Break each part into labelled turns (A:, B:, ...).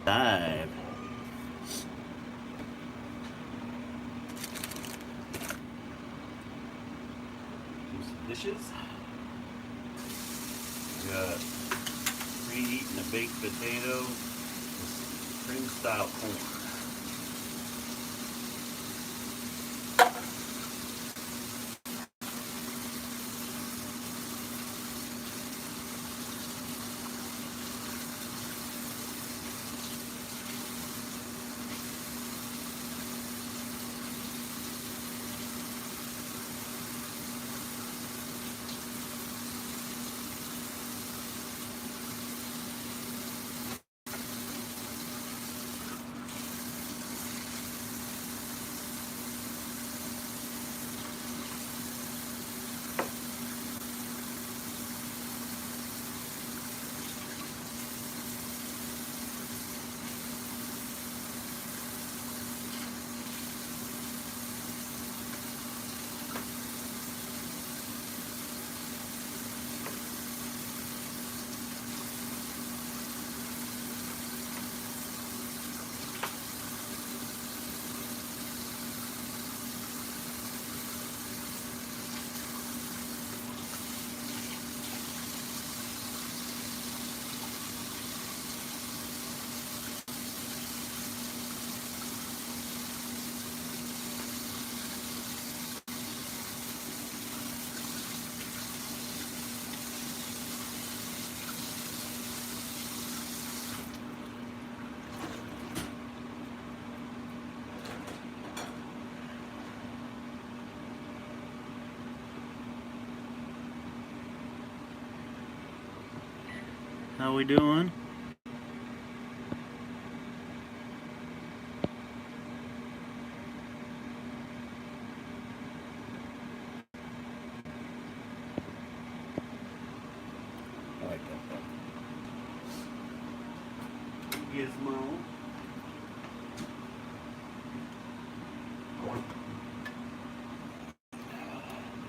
A: Dive. Do some dishes. We got preheating a baked potato with cream style corn. How we doing? I like that. Gizmo.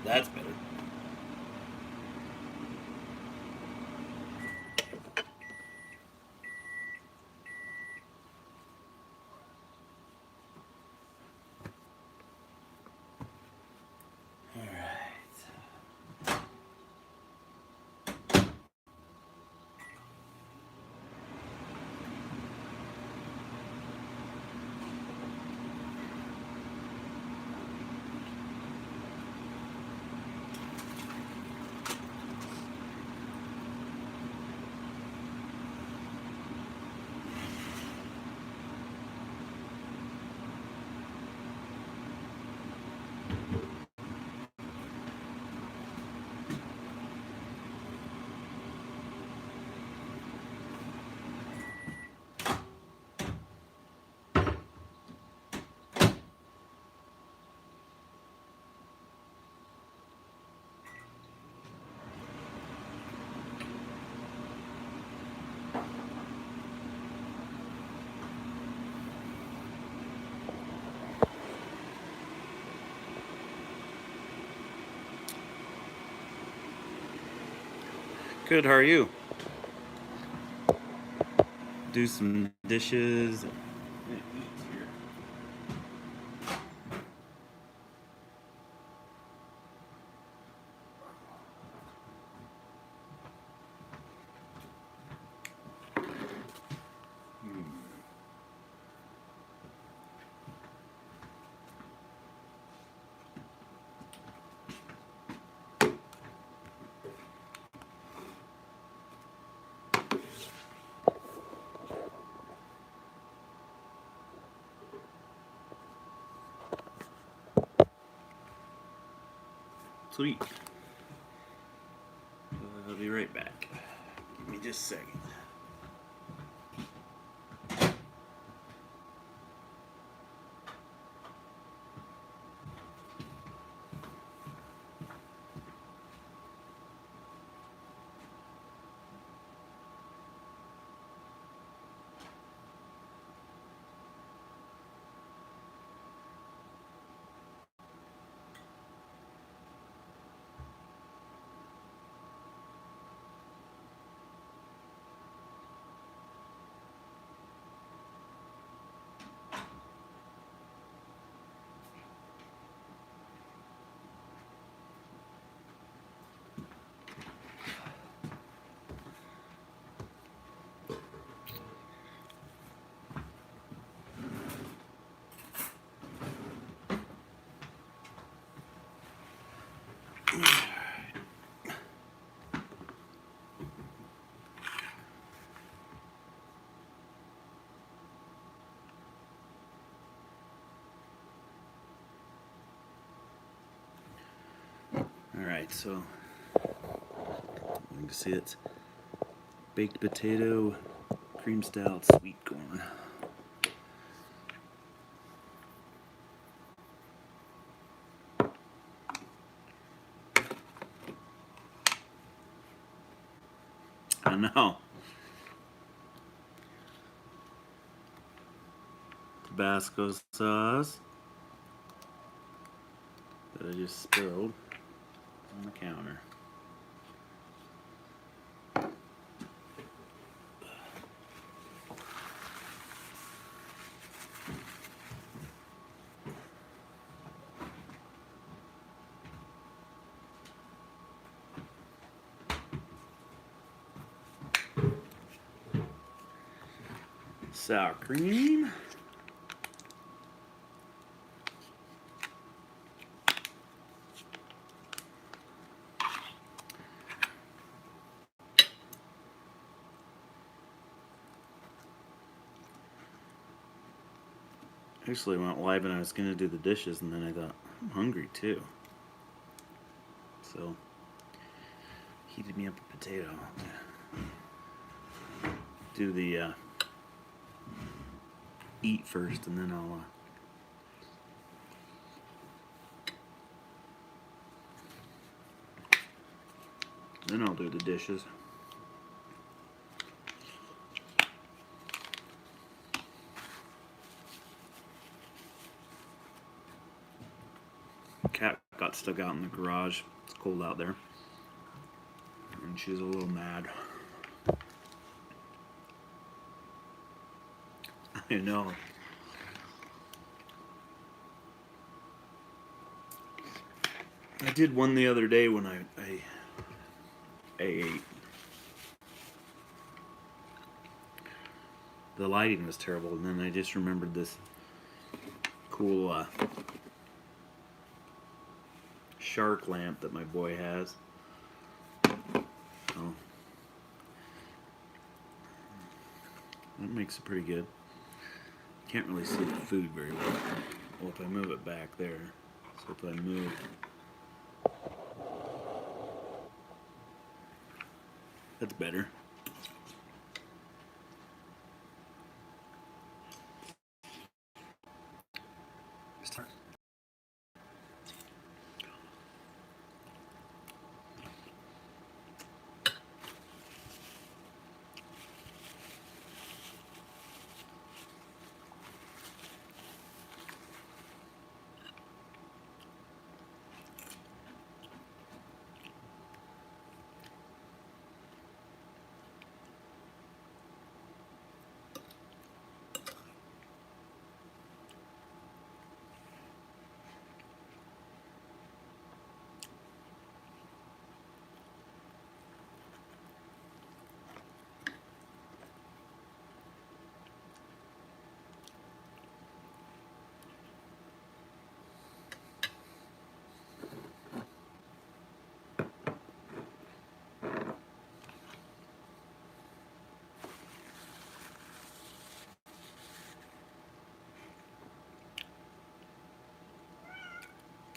A: That's better. All right. Good. How are you? Do some dishes. Sweet. I'll be right back. Give me just a second. Alright, so you can see it's baked potato, cream stout, sweet corn. I know. Tabasco sauce that I just spilled on the counter. Sour cream. Actually, I went live and I was going to do the dishes, and then I thought, I'm hungry too. So, heated me up a potato. Do the eat first, and then I'll do the dishes. Cat got stuck out in the garage. It's cold out there, and she's a little mad. I know. I did one the other day when I ate. The lighting was terrible, and then I just remembered this cool shark lamp that my boy has. Oh, that makes it pretty good. Can't really see the food very well. Well, if I move it back there, so if I move, that's better.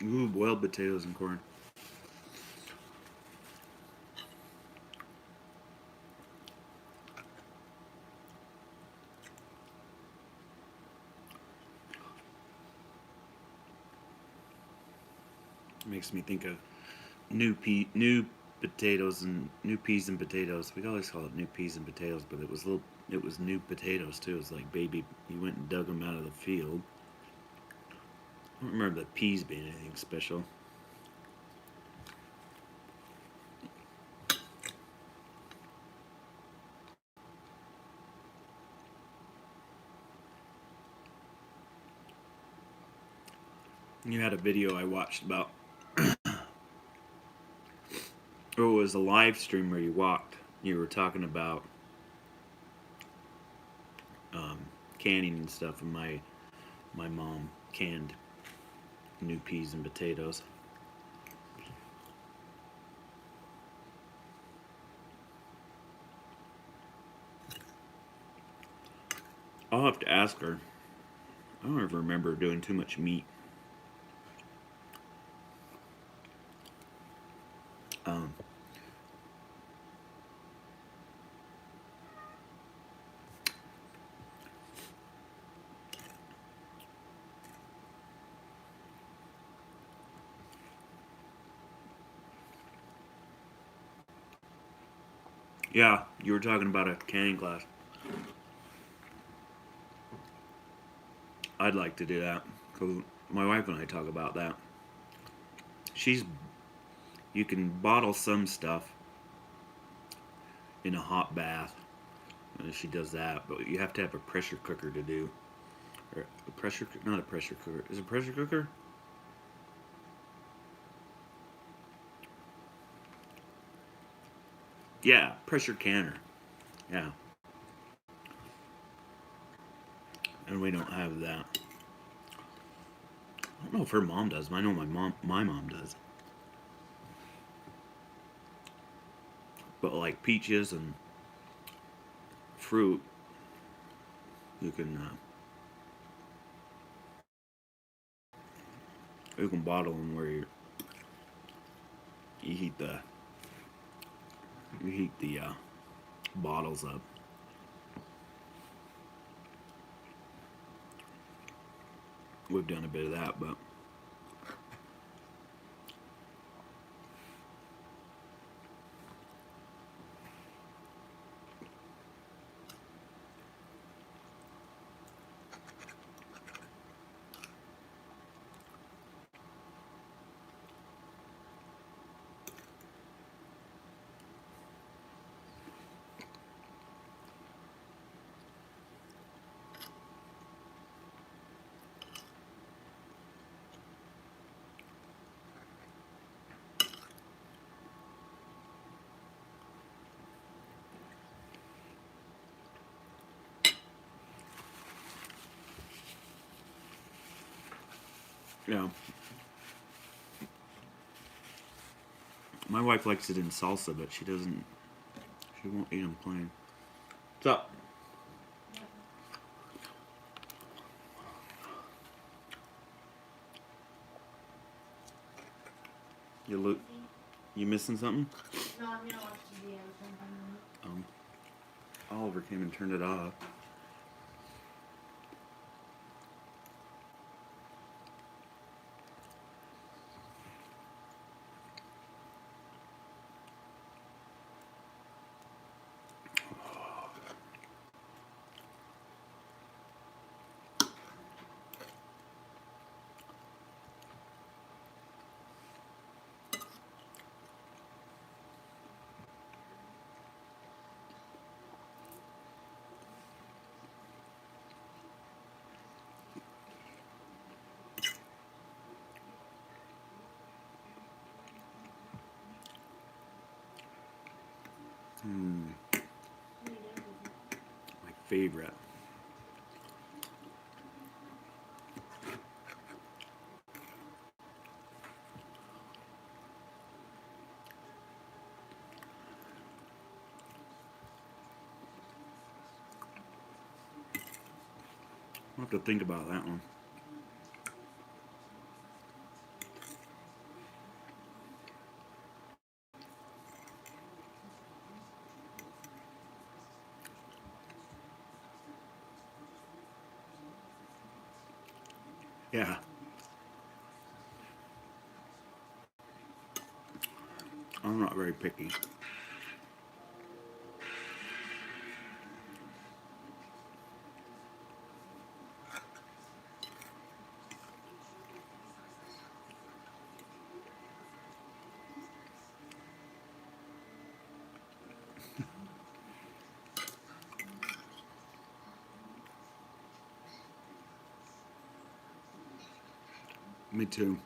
A: Ooh, boiled potatoes and corn. Makes me think of new potatoes and new peas and potatoes. We always call it new peas and potatoes, but it was new potatoes too. It was like baby. You went and dug them out of the field. I don't remember the peas being anything special. You had a video I watched about. Oh, it was a live stream where you walked. You were talking about canning and stuff, and my mom canned new peas and potatoes. I'll have to ask her. I don't ever remember doing too much meat. Yeah, you were talking about a canning class. I'd like to do that because my wife and I talk about that. She's You can bottle some stuff in a hot bath, and she does that, but you have to have a pressure cooker to do. Or a pressure, not a pressure cooker. Is it a pressure cooker? Yeah, pressure canner. Yeah, and we don't have that. I don't know if her mom does. But I know my mom does. But like peaches and fruit, you can bottle them where you heat the you heat the bottles up. We've done a bit of that, but yeah, my wife likes it in salsa, but she doesn't. She won't eat them plain. What's up? You look. You missing something? No, I'm gonna watch TV. Oliver came and turned it off. My favorite. I'll have to think about that one. Yeah, I'm not very picky. Me too.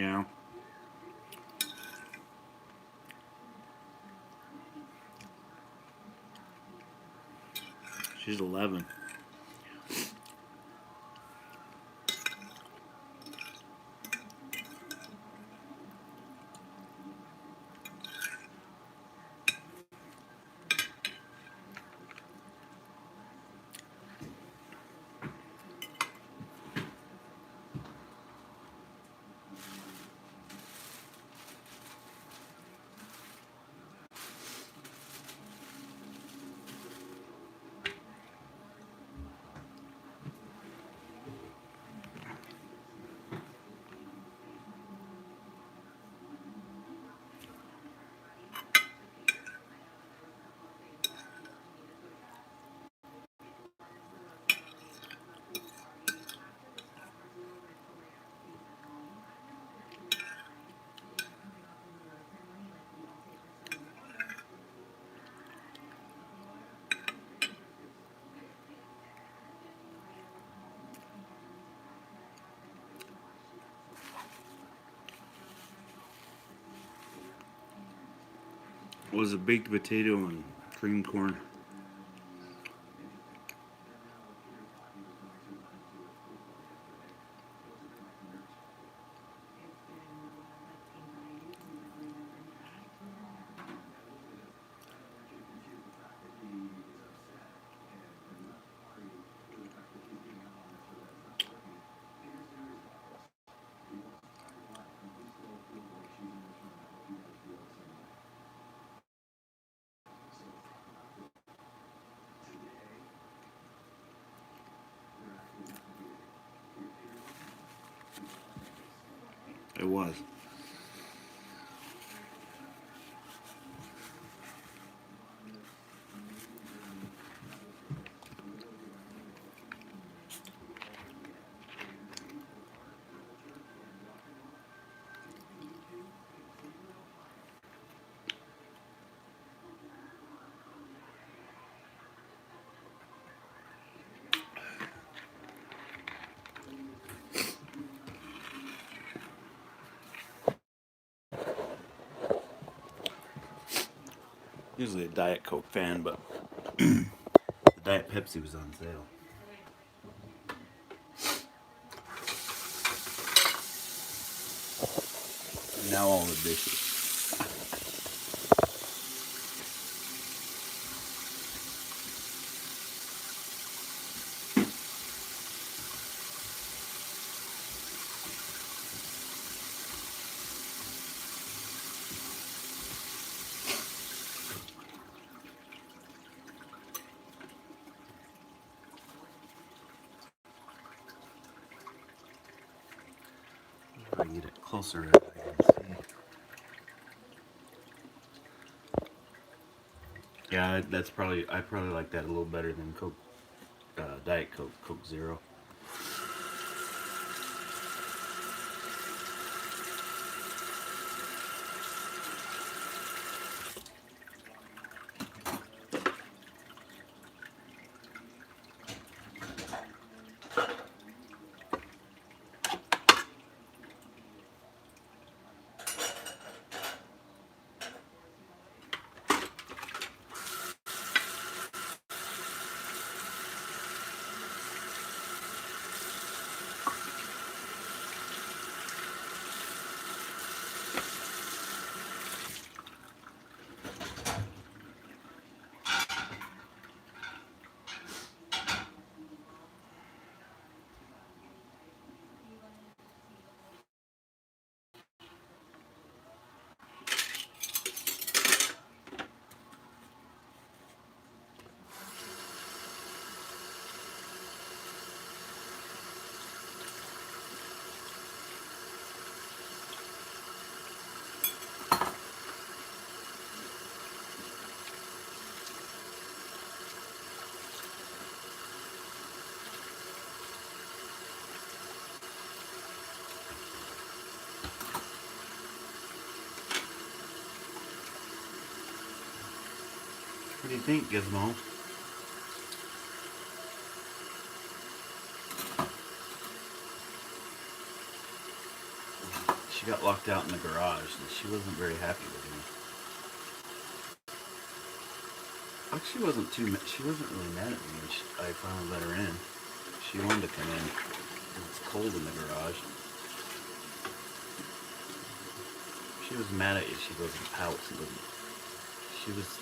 A: Yeah. She's 11. Was a baked potato and cream corn. It was. Usually a Diet Coke fan, but the Diet Pepsi was on sale. Now all the dishes. If I can get it closer, I can see. Yeah, that's probably I probably like that a little better than Coke, Diet Coke, Coke Zero. What do you think, Gizmo? she got locked out in the garage, and she wasn't very happy with me. She wasn't she wasn't really mad at me when I finally let her in. She wanted to come in. It's cold in the garage. She was mad at you. She wasn't pouting. She was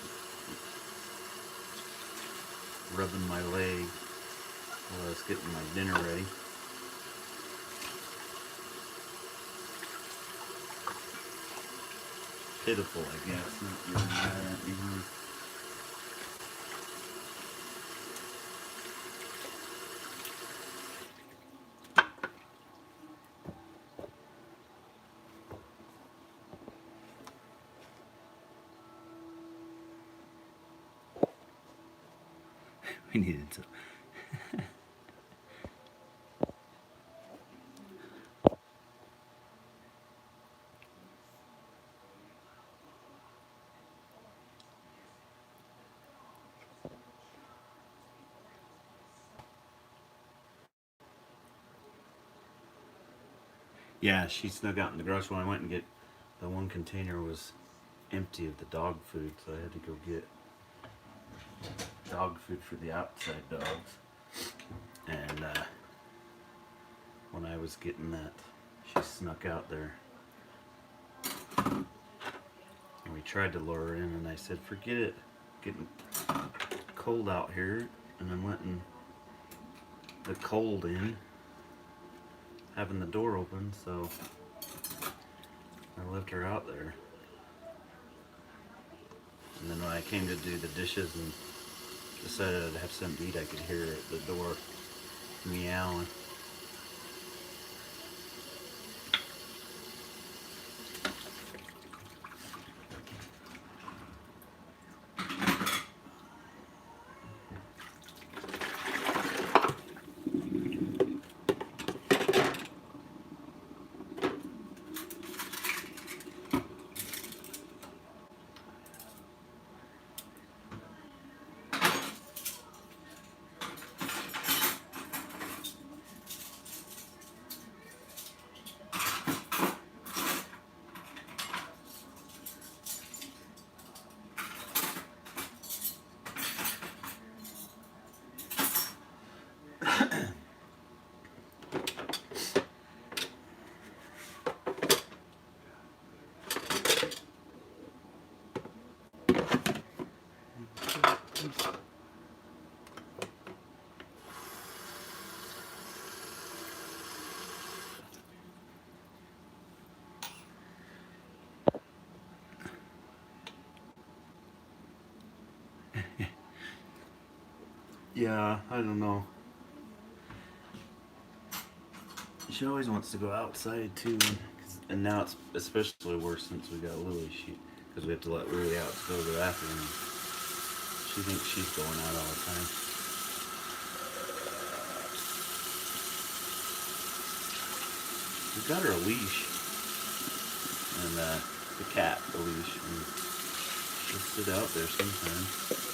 A: rubbing my leg while I was getting my dinner ready. Pitiful, I guess. Not really mad at me, huh? We needed to. Yeah, she snuck out in the garage when I went and get the one container was empty of the dog food, so I had to go get dog food for the outside dogs. And when I was getting that, she snuck out there. And we tried to lure her in, and I said, forget it. Getting cold out here. And then went and the cold in, having the door open, so I left her out there. And then when I came to do the dishes and decided I'd have something to eat, I could hear her at the door meowing. Yeah, I don't know. She always wants to go outside too, and now it's especially worse since we got Lily. Because we have to let Lily out to go to the bathroom. She thinks she's going out all the time. We got her a leash, and the cat a leash, and she'll sit out there sometimes.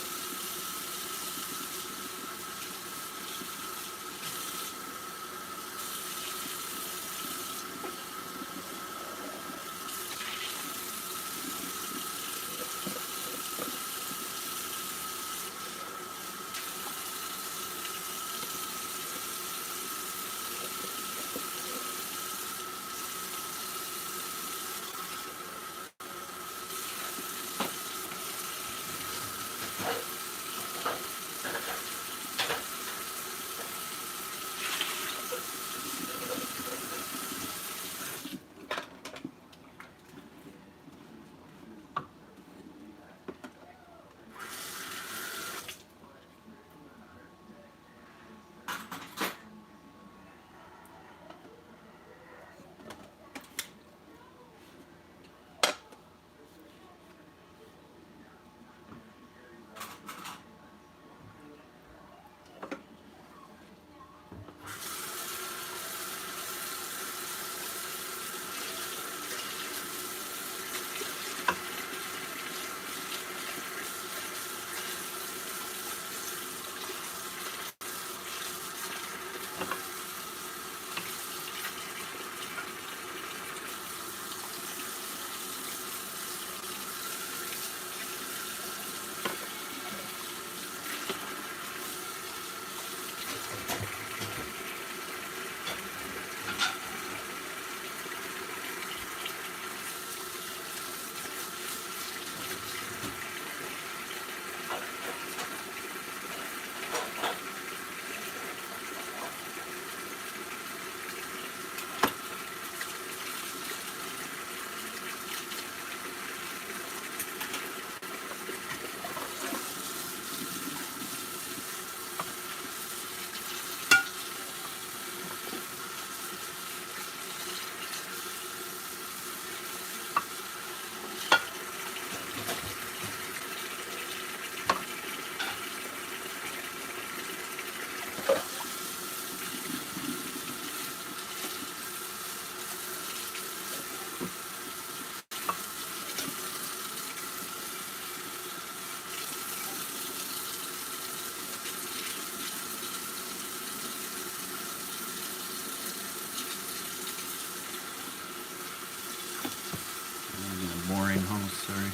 A: watering hose. Sorry.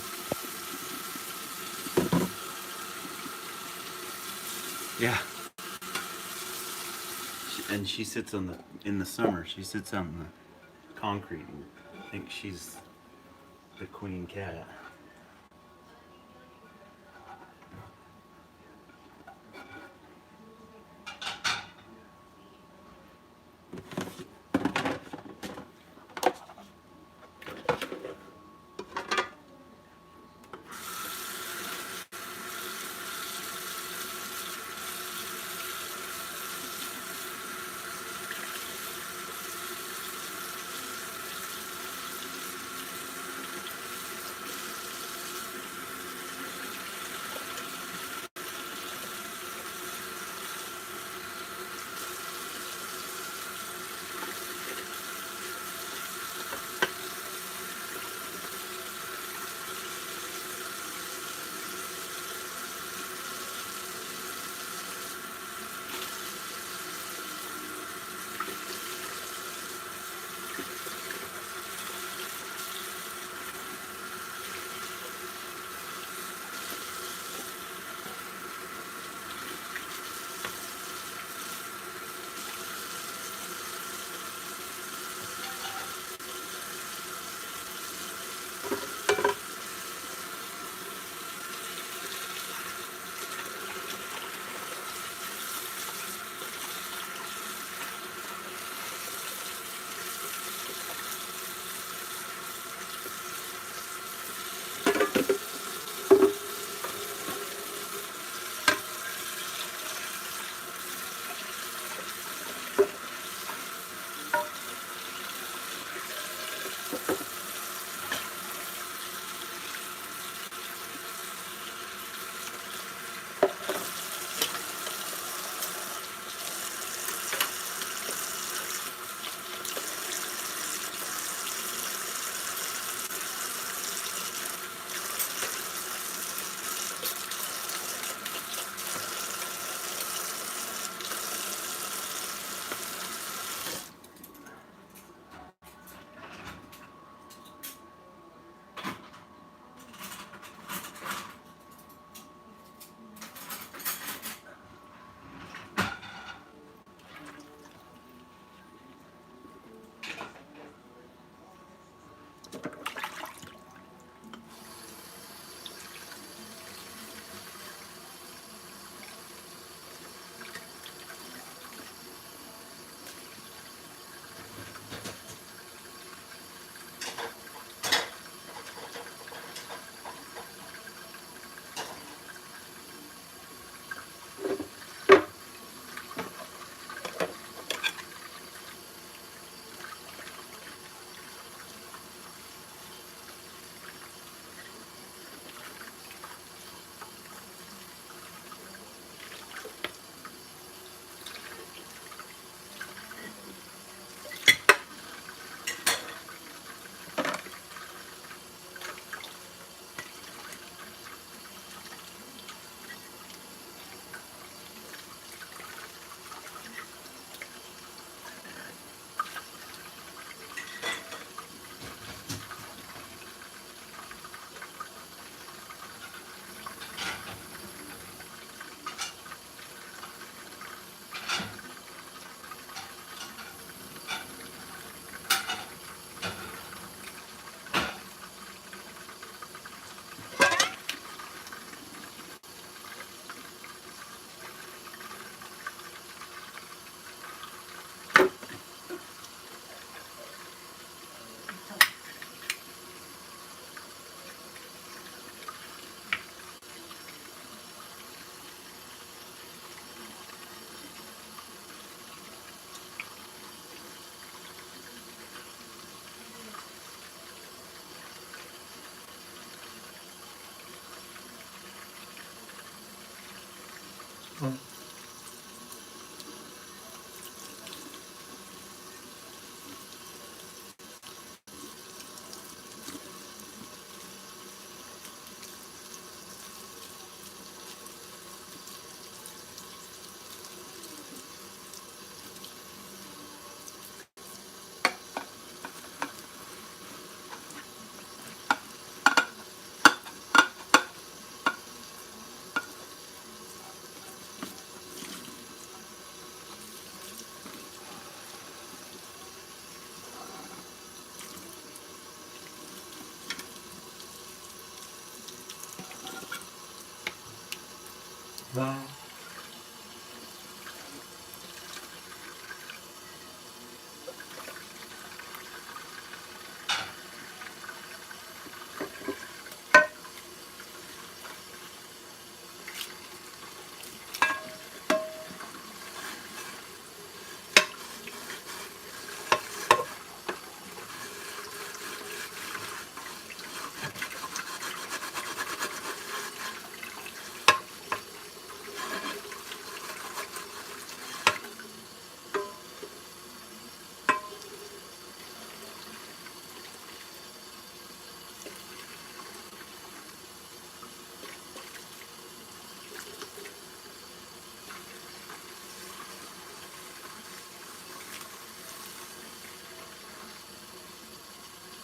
A: Yeah. And she sits on the in the summer. She sits on the concrete and thinks she's the queen cat.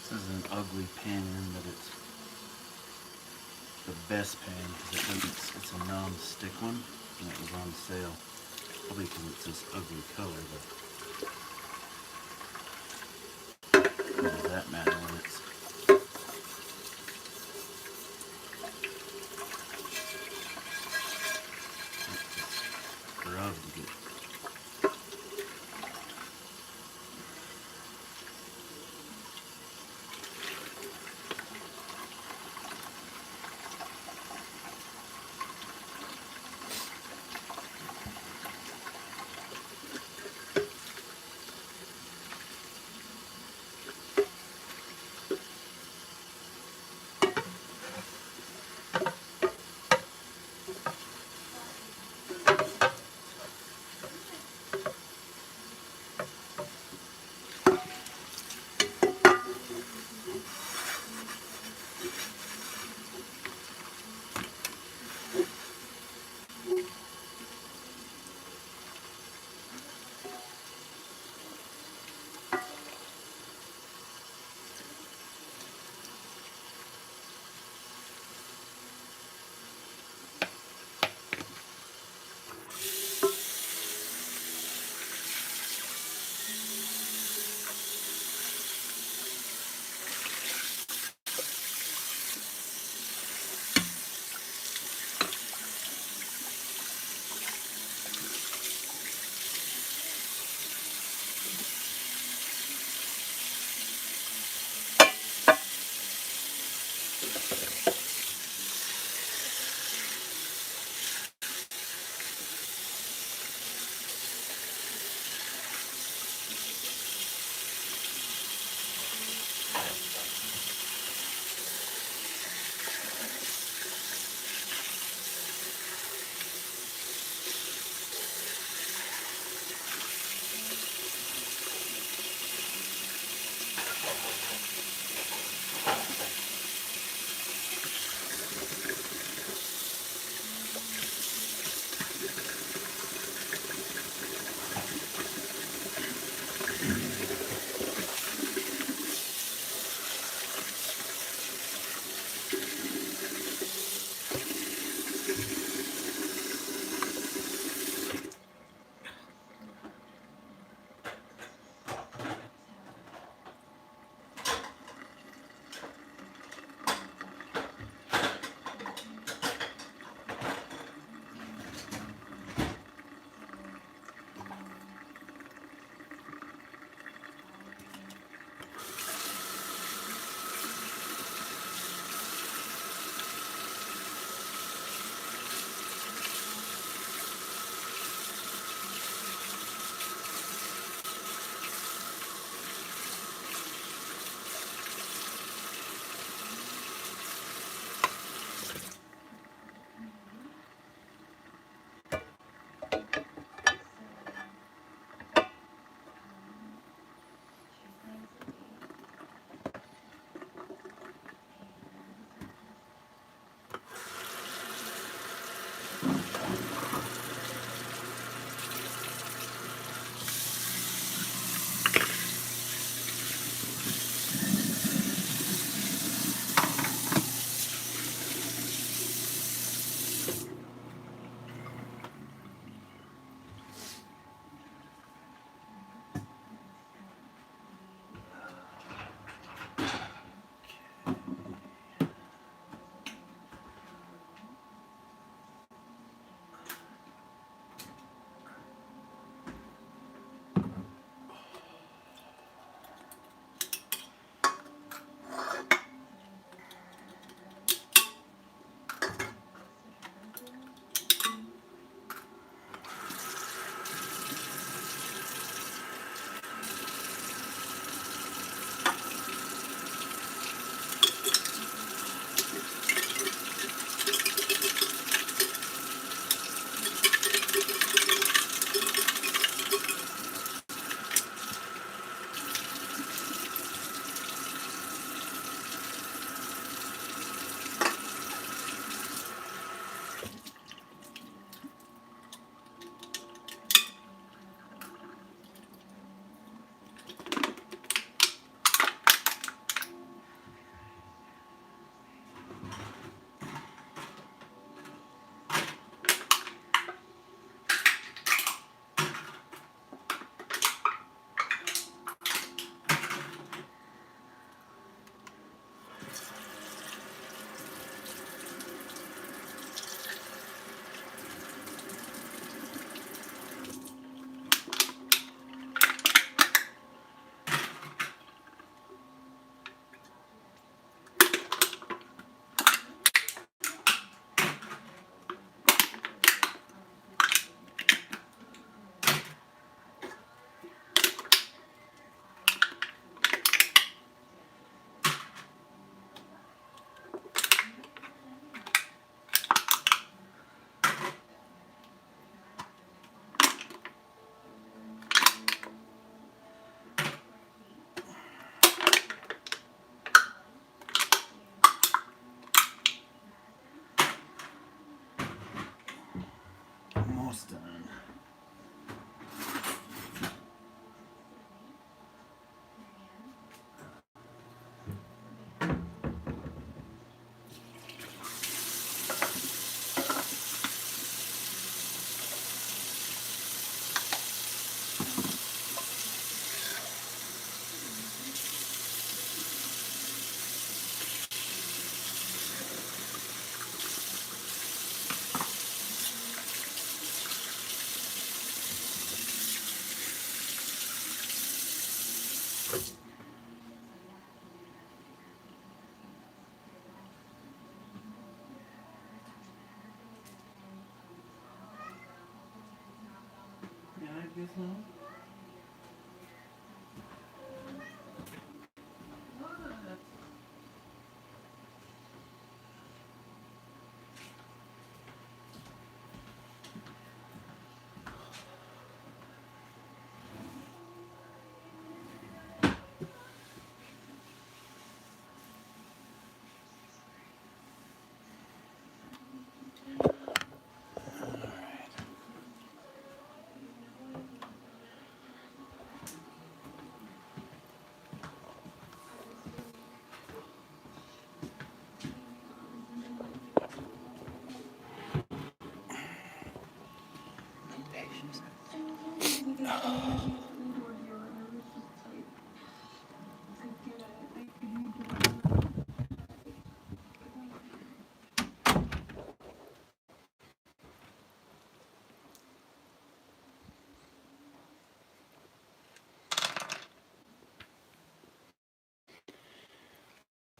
A: This is an ugly pan, but it's the best pan because it's a non-stick one, and it was on sale. Probably because it's this ugly color, but what does that matter when it's rubbed to get.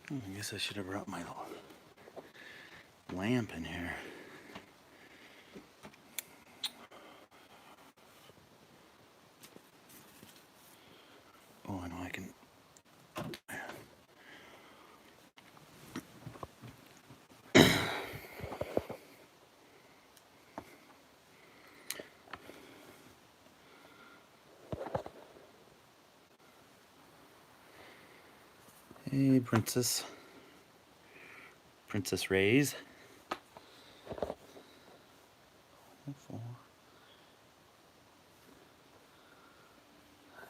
A: I guess I should have brought my lamp in here. Oh, I know I can. Hey, Princess. Princess Rays.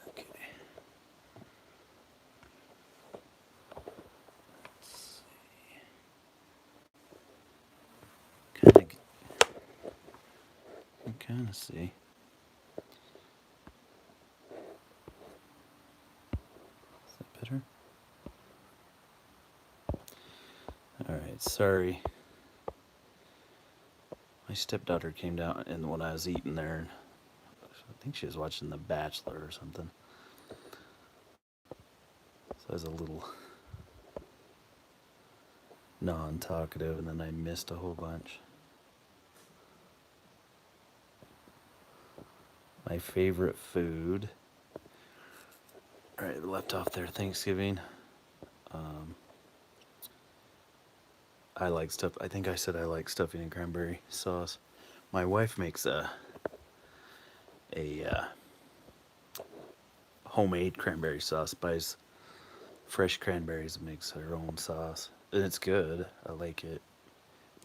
A: Okay. Kind of see. Is that better? All right. Sorry. My stepdaughter came down, and when I was eating there, I think she was watching The Bachelor or something. So I was a little non-talkative, and then I missed a whole bunch. My favorite food. All right, left off there. Thanksgiving. I like stuff. I think I said I like stuffing and cranberry sauce. My wife makes a homemade cranberry sauce. Buys fresh cranberries and makes her own sauce, and it's good. I like it.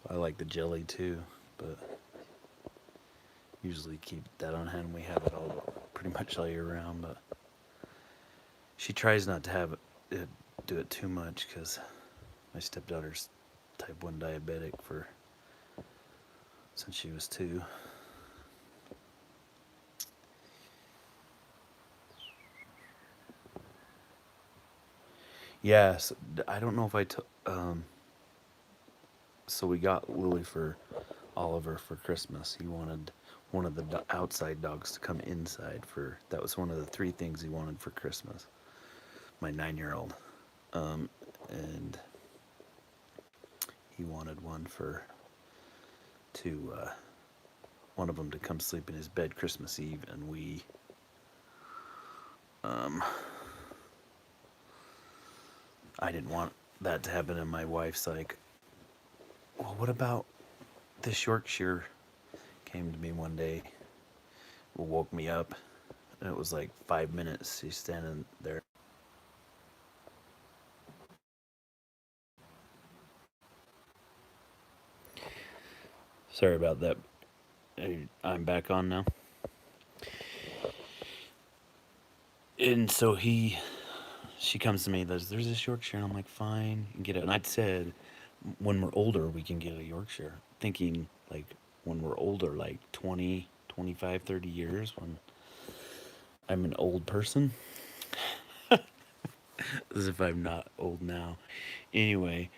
A: I like the jelly too, but usually keep that on hand. We have it all pretty much all year round, but she tries not to have it do it too much because my stepdaughter's type 1 diabetic since she was 2. Yes, I don't know if I took. So we got Lily for Oliver for Christmas. He wanted one of the outside dogs to come inside for. That was one of the 3 things he wanted for Christmas. My 9-year-old, and he wanted one one of them to come sleep in his bed Christmas Eve, and we I didn't want that to happen, and my wife's like, well, what about this Yorkshire? Came to me one day, woke me up, and it was like 5 minutes. She's standing there. Sorry about that. I'm back on now. And so she comes to me, there's this Yorkshire, and I'm like, fine, get it. And I'd said, when we're older, we can get a Yorkshire. Thinking, like, when we're older, like 20, 25, 30 years, when I'm an old person. As if I'm not old now. Anyway,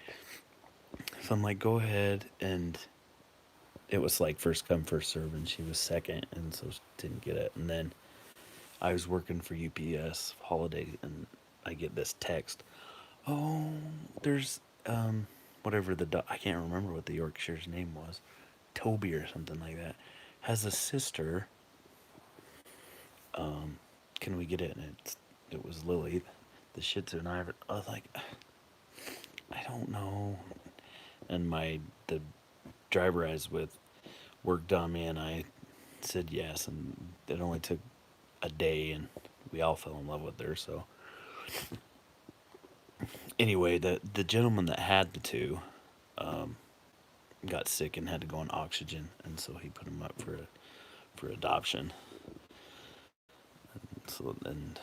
A: so I'm like, go ahead, and it was like first come, first serve, and she was second, and so she didn't get it. And then I was working for UPS holiday, and I get this text. Oh, there's whatever I can't remember what the Yorkshire's name was, Toby or something like that, has a sister Can we get it? And it was Lily, the Shih Tzu, and I was like, I don't know. And the driver I was with worked on me, and I said yes, and it only took a day, and we all fell in love with her. So anyway, the gentleman that had the two got sick and had to go on oxygen, and so he put him up for adoption. So and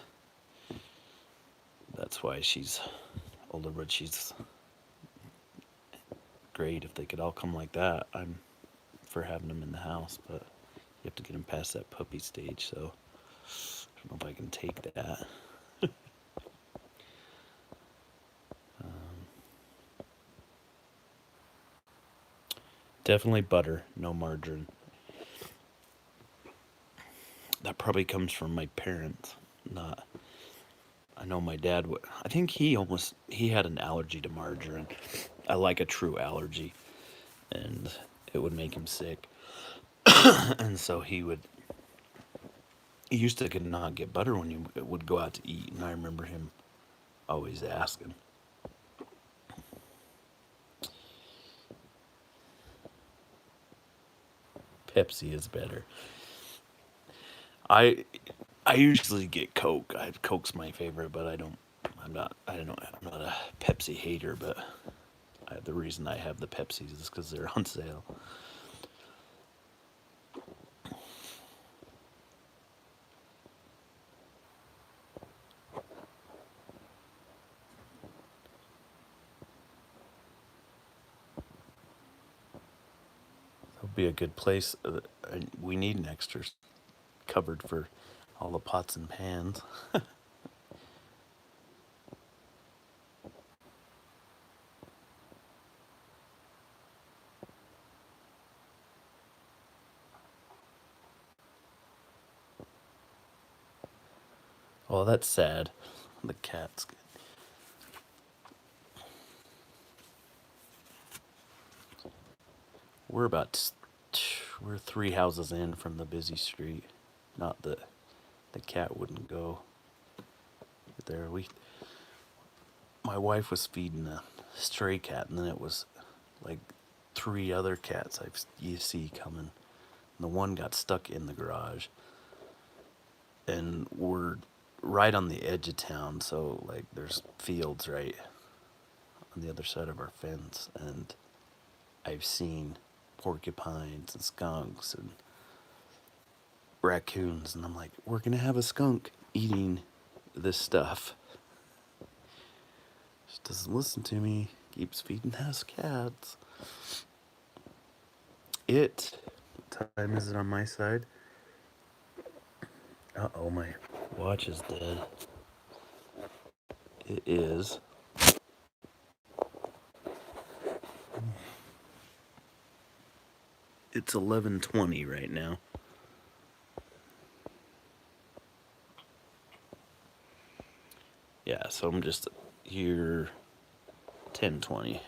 A: that's why she's older, but she's great. If they could all come like that, I'm for having them in the house, but you have to get them past that puppy stage. So I don't know if I can take that. Definitely butter, no margarine. That probably comes from my parents. Not. I know my dad would. I think he had an allergy to margarine. I like a true allergy, and it would make him sick. And so he used to could not get butter when he would go out to eat, and I remember him always asking. Pepsi is better. I I usually get Coke. Coke's my favorite, but I don't. I'm not. I don't know. I'm not a Pepsi hater, but the reason I have the Pepsis is because they're on sale. It'll be a good place. We need an extra cupboard for all the pots and pans. Oh, that's sad. The cat's. We're about. We're 3 houses in from the busy street. Not that the cat wouldn't go there. My wife was feeding a stray cat, and then it was like 3 other cats you see coming. And the one got stuck in the garage, and we're right on the edge of town, so like there's fields right on the other side of our fence, and I've seen porcupines and skunks and raccoons, and I'm like, we're gonna have a skunk eating this stuff. Just doesn't listen to me. Keeps feeding us cats. What time is it on my side? Uh-oh, my watch is dead. It is. It's 11:20 right now. Yeah, so I'm just here 10:20.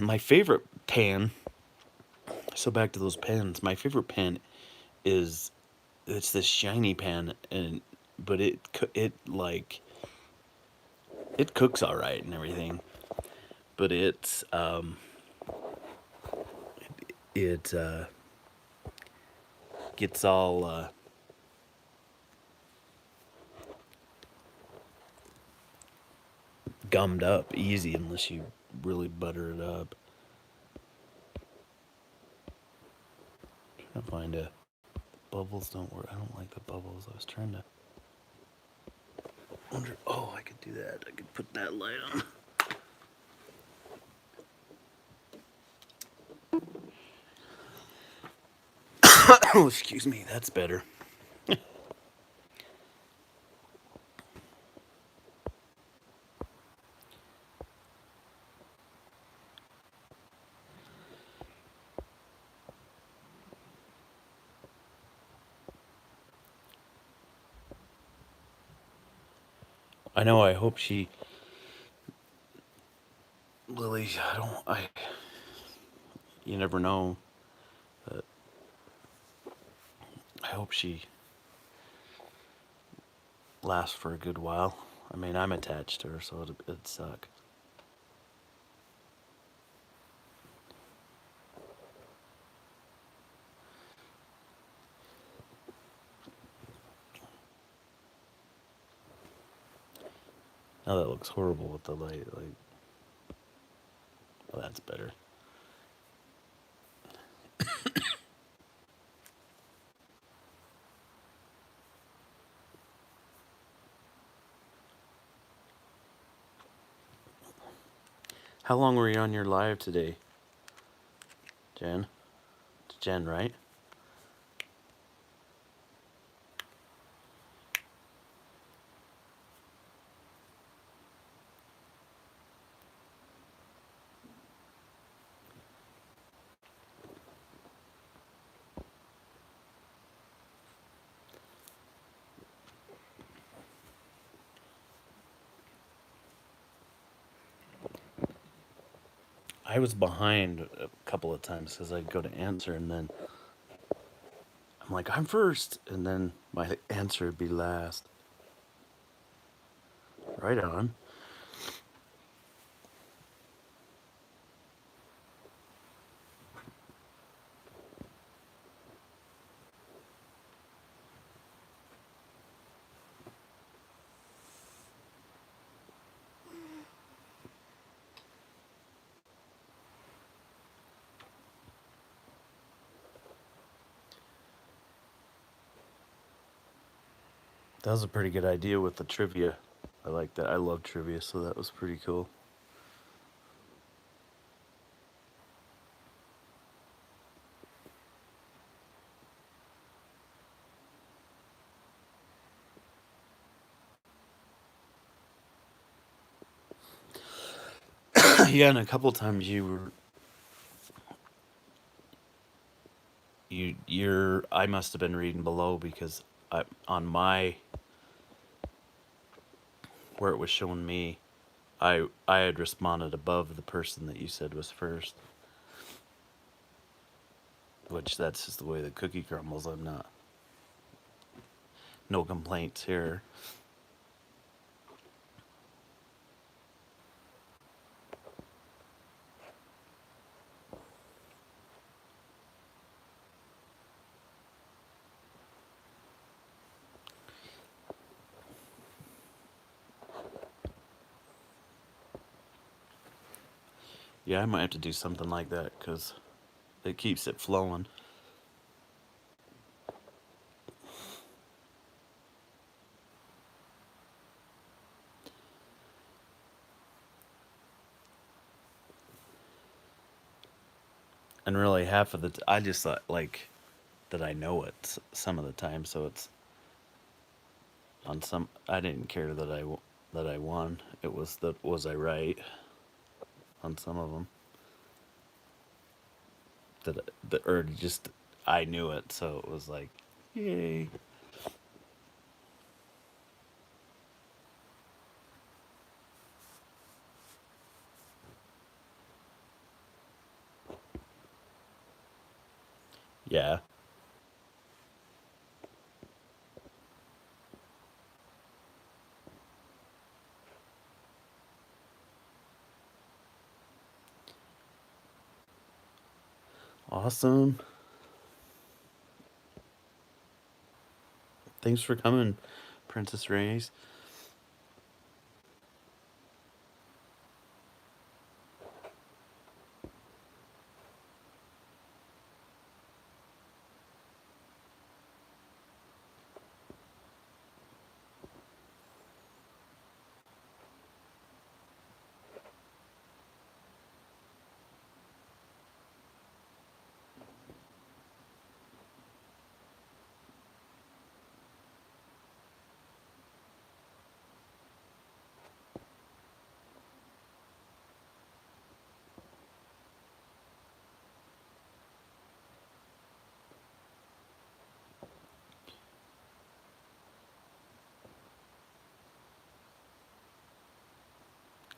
A: My favorite pan. So back to those pans. My favorite pan is it's this shiny pan, and but it like it cooks all right and everything, but it gets all gummed up easy unless you really butter it up. Trying to find a bubbles don't work. I don't like the bubbles. I was trying to wonder. Oh, I could do that. I could put that light on. Oh, excuse me. That's better. I know. I hope she, Lily. You never know. But I hope she lasts for a good while. I mean, I'm attached to her, so it'd suck. Now that looks horrible with the light. Like, well, that's better. How long were you on your live today, Jen? It's Jen, right? I was behind a couple of times because I'd go to answer and then I'm like, I'm first, and then my answer would be last. Right on. That was a pretty good idea with the trivia. I like that. I love trivia, so that was pretty cool. Yeah, and a couple times I must have been reading below because on my where it was showing me, I had responded above the person that you said was first, which that's just the way the cookie crumbles. I'm not. No complaints here. Yeah, I might have to do something like that because it keeps it flowing. And really, half of I just thought like that I know it some of the time, so it's on some. I didn't care that I won. It was that was I right on some of them. That or just I knew it, so it was like, yay. Yeah. Awesome. Thanks for coming, Princess Reyes.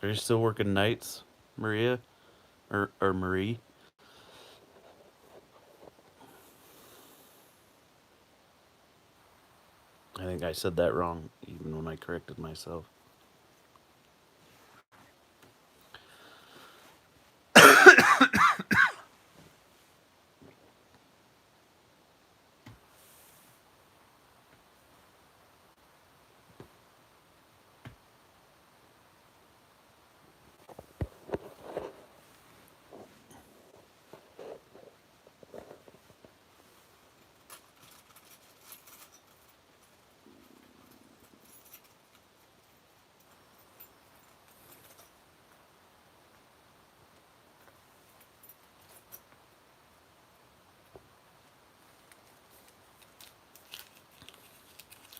A: Are you still working nights, Maria? Or Marie? I think I said that wrong, even when I corrected myself.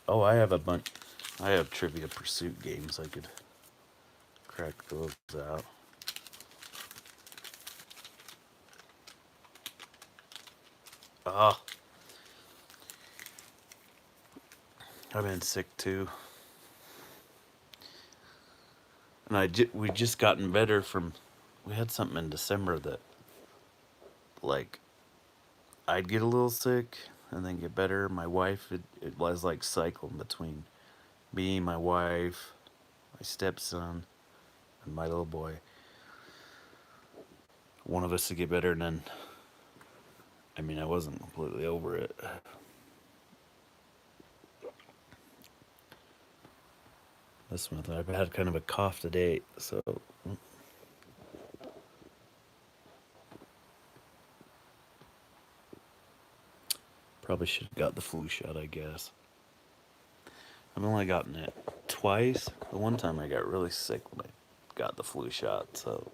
A: Oh, I have a bunch. I have Trivia Pursuit games. I could crack those out. Ah, I've been sick too, and we just gotten better from. We had something in December that, like, I'd get a little sick and then get better. My wife, it was like cycling between me, my wife, my stepson, and my little boy. One of us to get better, and then, I mean, I wasn't completely over it. This month I've had kind of a cough today, so probably should have got the flu shot, I guess. I've only gotten it twice. The one time I got really sick when I got the flu shot, so.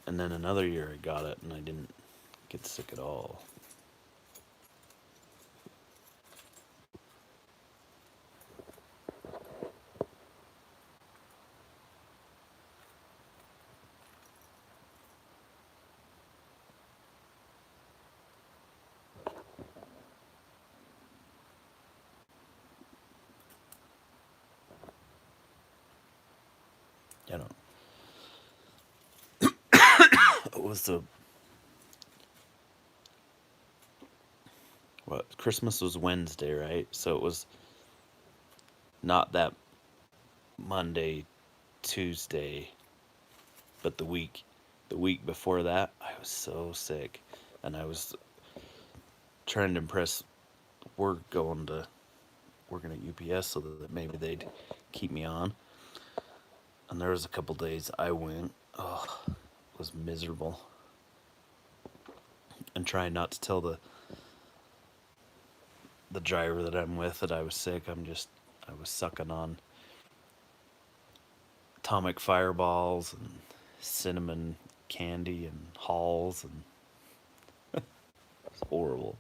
A: And then another year I got it and I didn't get sick at all. I don't. It was the what? Christmas was Wednesday, right? So it was not that Monday, Tuesday, but the week before that, I was so sick, and I was trying to impress work going to working at UPS so that maybe they'd keep me on. And there was a couple days I went, oh, it was miserable. And trying not to tell the driver that I'm with that I was sick. I was sucking on atomic fireballs and cinnamon candy and Halls, and it's horrible.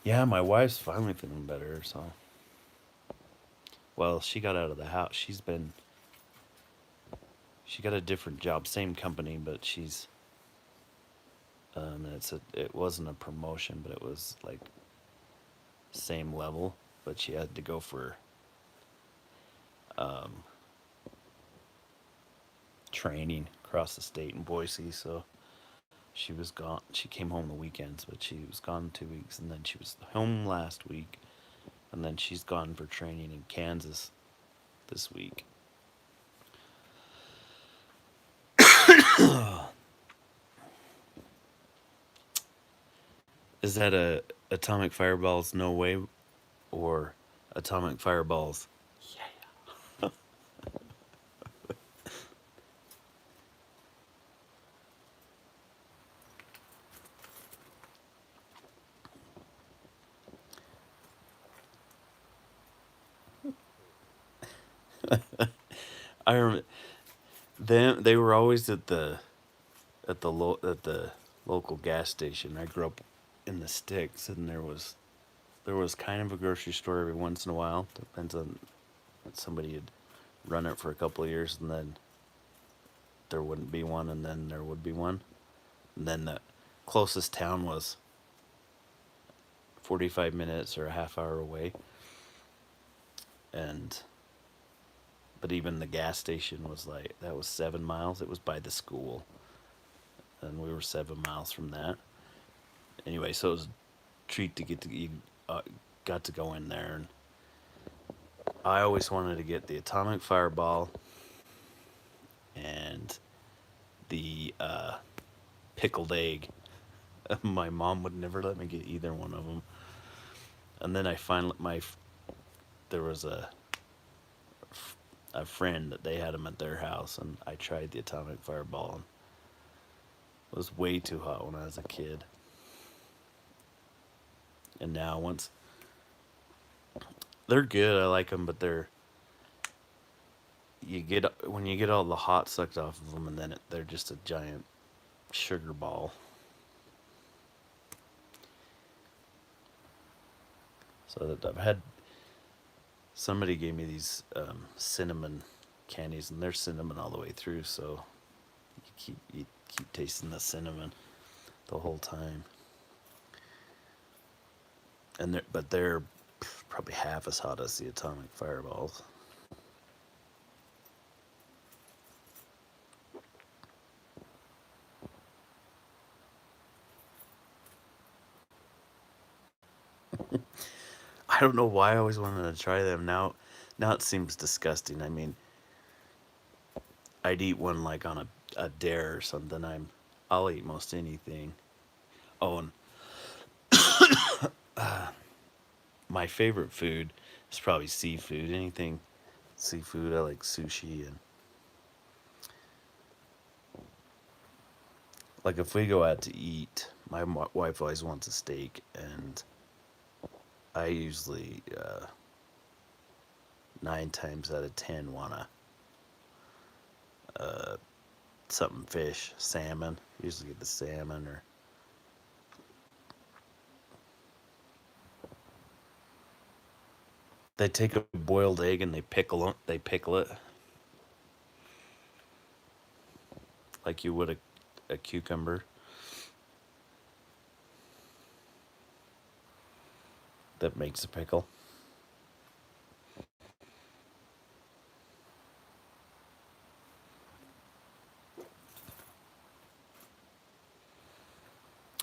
A: Yeah, my wife's finally feeling better, so. Well, she got out of the house. She got a different job, same company, but it wasn't a promotion, but it was like same level, but she had to go for um, training across the state in Boise, so she was gone. She came home the weekends, but she was gone 2 weeks, and then she was home last week, and then she's gone for training in Kansas this week. Is that a atomic fireballs no way, or atomic fireballs? Yeah. I remember them. They were always at the local gas station. I grew up in the sticks, and there was kind of a grocery store every once in a while. Depends on somebody had run it for a couple of years, and then there wouldn't be one, and then there would be one, and then the closest town was 45 minutes or a half hour away. And but even the gas station was like, that was 7 miles. It was by the school, and we were 7 miles from that. Anyway, so it was a treat to get to you got to go in there, and I always wanted to get the atomic fireball and the pickled egg. My mom would never let me get either one of them. And then I finally there was a friend that they had them at their house, and I tried the atomic fireball, and it was way too hot when I was a kid. And now once they're good, I like them, but you get when you get all the hot sucked off of them, and then they're just a giant sugar ball. So that I've had somebody gave me these cinnamon candies, and they're cinnamon all the way through. So you keep tasting the cinnamon the whole time. And they're probably half as hot as the atomic fireballs. I don't know why I always wanted to try them. Now it seems disgusting. I mean, I'd eat one like on a dare or something. I'll eat most anything. Oh, and my favorite food is probably seafood. Anything seafood. I like sushi, and like if we go out to eat, my wife always wants a steak, and I usually 9 times out of 10 wanna something fish, salmon. Usually get the salmon, or they take a boiled egg and they pickle it like you would a cucumber. That makes a pickle.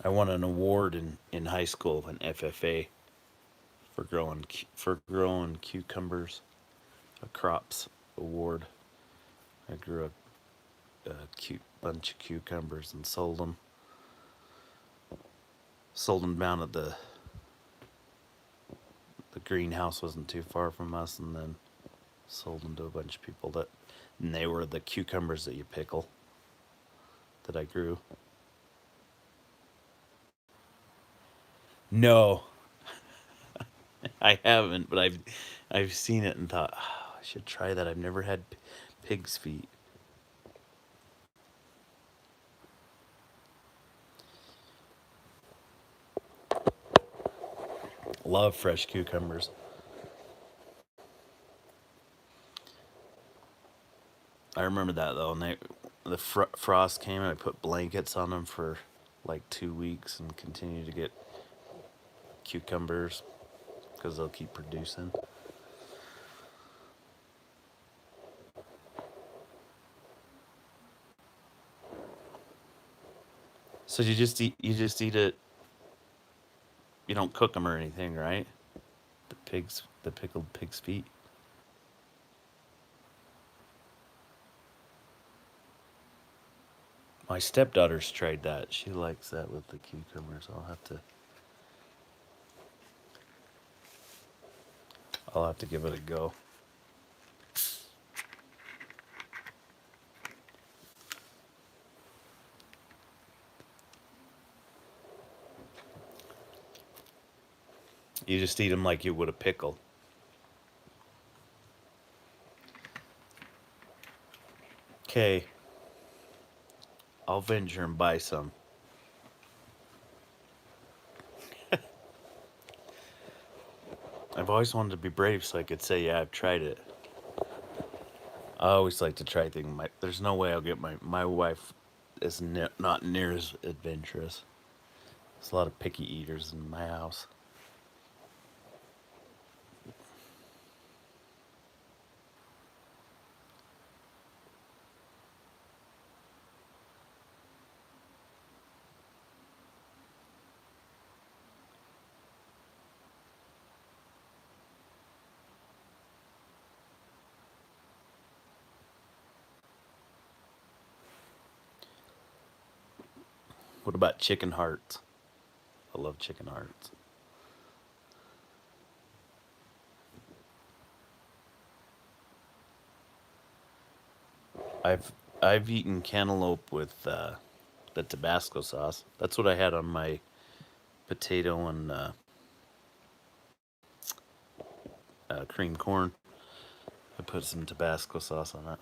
A: I won an award in high school, an FFA, for growing cucumbers, a crops award. I grew a cute bunch of cucumbers and sold them down at the greenhouse wasn't too far from us, and then sold them to a bunch of people and they were the cucumbers that you pickle that I grew. No, I haven't, but I've seen it and thought, oh, I should try that. I've never had pig's feet. Love fresh cucumbers. I remember that though, and the frost came, and I put blankets on them for like 2 weeks, and continue to get cucumbers because they'll keep producing. So you just eat it. You don't cook them or anything, right? The pickled pig's feet. My stepdaughter's tried that. She likes that with the cucumbers. I'll have to give it a go. You just eat them like you would a pickle. Okay, I'll venture and buy some. I've always wanted to be brave so I could say, yeah, I've tried it. I always like to try things. There's no way I'll get my wife is not near as adventurous. There's a lot of picky eaters in my house. What about chicken hearts? I love chicken hearts. I've eaten cantaloupe with the Tabasco sauce. That's what I had on my potato and cream corn. I put some Tabasco sauce on it.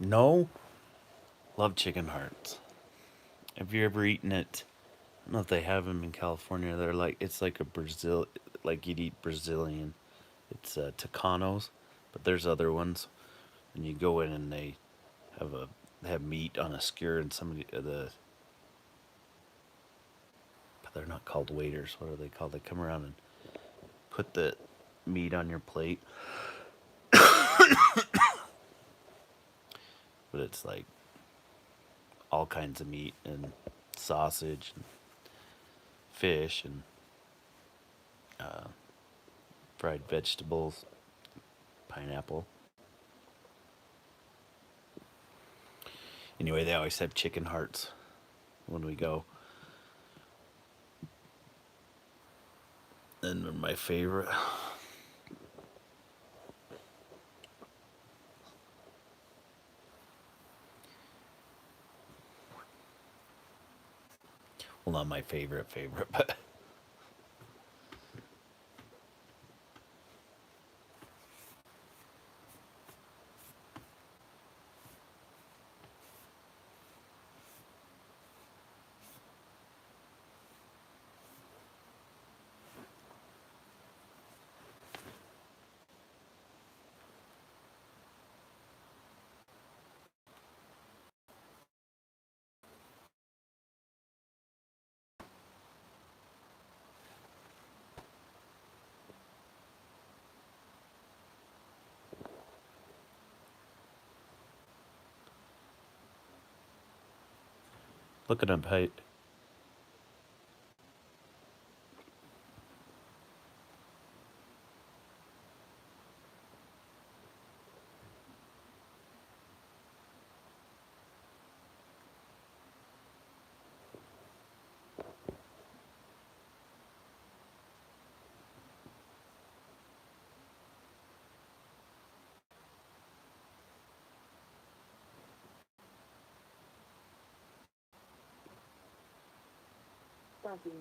A: No? Love chicken hearts. Have you ever eaten it? I don't know if they have them in California. They're like, it's like a Brazil, like you'd eat Brazilian. It's Tucanos, but there's other ones. And you go in and they have meat on a skewer, and somebody but they're not called waiters. What are they called? They come around and put the meat on your plate. But it's like all kinds of meat and sausage and fish and fried vegetables, pineapple. Anyway, they always have chicken hearts when we go. And they're my favorite. Well, not my favorite, but look at them height.
B: Stacking.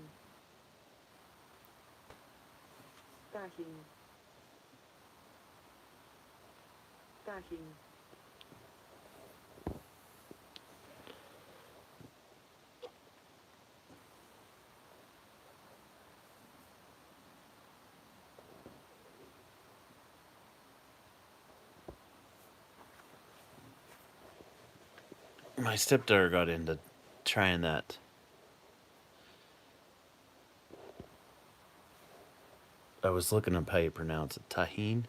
B: Stacking. Stacking.
A: My stepdaughter got into trying that. I was looking up how you pronounce it, tahine,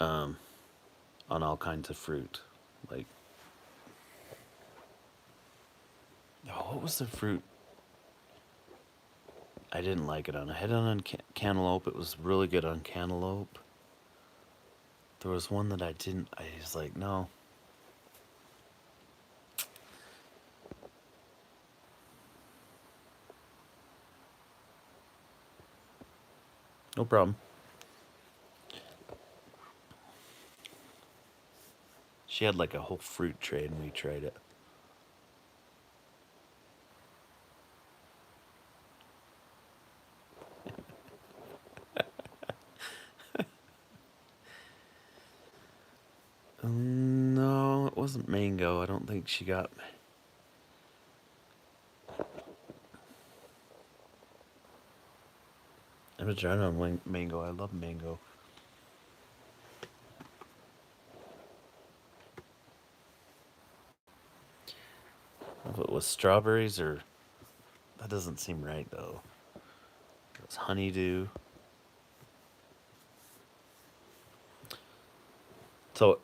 A: on all kinds of fruit. Like, oh, what was the fruit? I didn't like it on. I had it on cantaloupe. It was really good on cantaloupe. There was one that I didn't. I was like, no. No problem. She had like a whole fruit tray and we tried it. No, it wasn't mango. I don't think she got. I'm a trying on mango. I love mango. if it was strawberries or that doesn't seem right though. It was honeydew. So,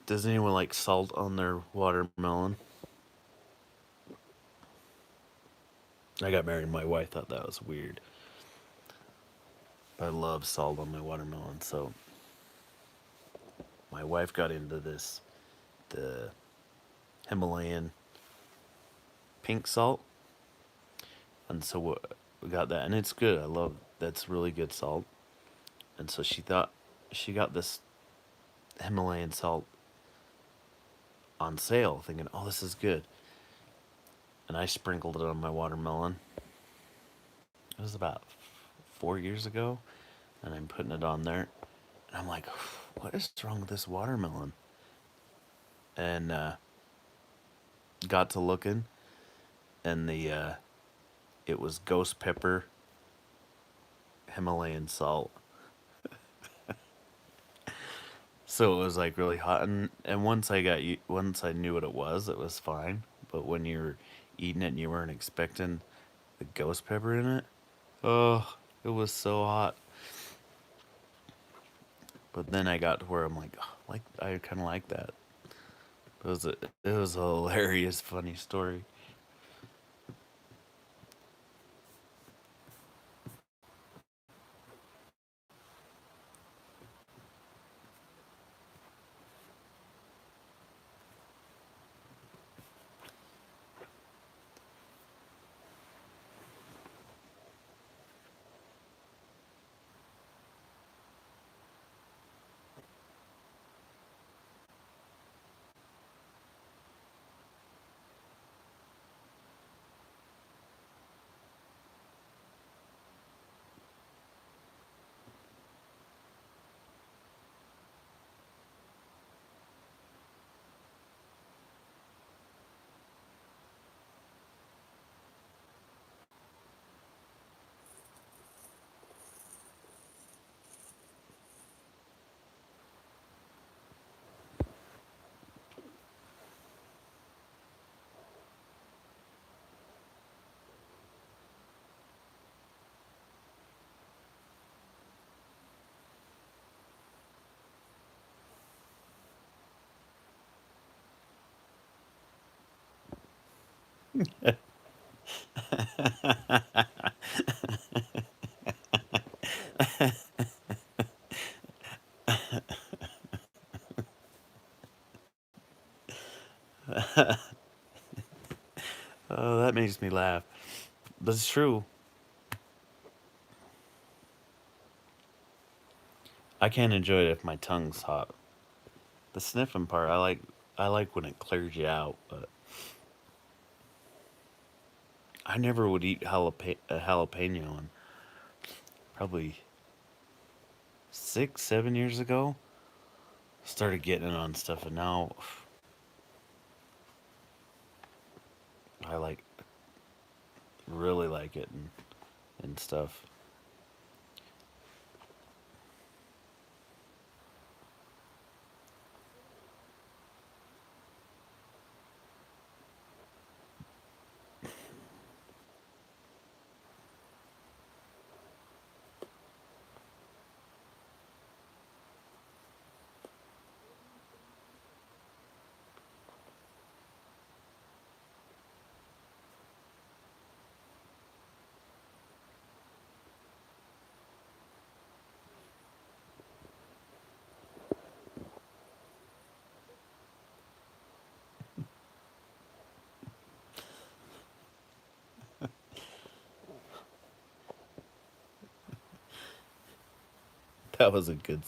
A: does anyone like salt on their watermelon? I got married, and my wife thought that was weird. I love salt on my watermelon, so my wife got into the Himalayan pink salt, and so we got that, and it's good. I love that's really good salt, and so she thought she got this Himalayan salt on sale, thinking, "Oh, this is good," and I sprinkled it on my watermelon. It was about 4 years ago, and I'm putting it on there, and I'm like, "What is wrong with this watermelon?" And got to looking, and it was ghost pepper Himalayan salt. So it was like really hot, and once I knew what it was fine. But when you're eating it and you weren't expecting the ghost pepper in it, oh, it was so hot. But then I got to where I'm like, oh, like I kind of like that. It was a hilarious, funny story. Oh, that makes me laugh. But it's true. I can't enjoy it if my tongue's hot. The sniffing part, I like when it clears you out, but I never would eat a jalapeno. And probably 6, 7 years ago, started getting it on stuff, and now I really like it and stuff. That was a good.